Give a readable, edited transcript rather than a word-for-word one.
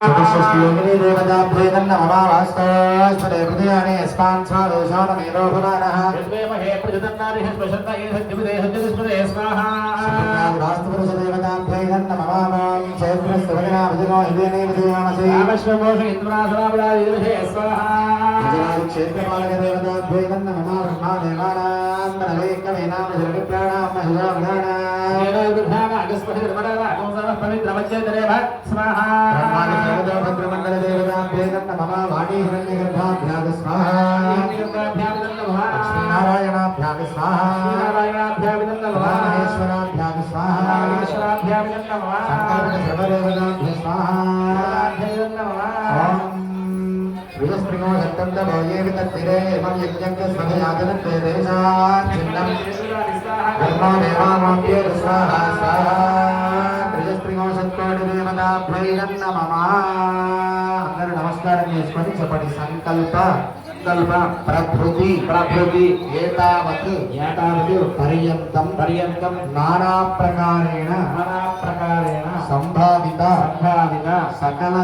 चतुष्षष्टियोगिनी देवताभ्येदन्नममावास्तस्पदे हृदयानि यस्मान् स्वादेशानमेनो भुवानः यद्वेमहे प्रजदन्नारिः स्पशन्त ये सत्यविदे सत्यस्पदे स्वाहा वास्तुपुरुषदेवताभ्येदन्नममावां क्षेत्रस्वभजनाभजनो हिदेने विजयामसि रामश्वमोष इन्द्रासनाविदादिर्भे स्वाहा क्षेत्रपालकदेवताभ्येदन्नममा ब्रह्मादेवानां मनवेकमेनामजलविप्राणां महिलाविदानागस्पतिर्मणरागोसरः स्वाहा भद्रमण्डलदेवताभ्येदन्नममा वाणीहिरण्यगर्भाभ्याग स्वाहा लक्ष्मीनारायणाभ्याग स्वाहा महेश्वराभ्याग स्वाहा सर्वदेवताभ्य स्वाहा विजस्त्रिगो सत्तन्दभोये वितत्तिरे एवं यज्ञस्य स्वधयाजनत्वे देशात् छिन्नं धर्मदेवामाप्ये स्वाहा स्वाहा विजस्त्रिगो सत्कोटिदेवताभ्यैरन्नमः అందరూ నమస్కారం చేసుకొని చెప్పండి సంకల్ప ప్రభృతి ఏతావత్ పర్యంతం నానా ప్రకారేణ సంభావిత సకల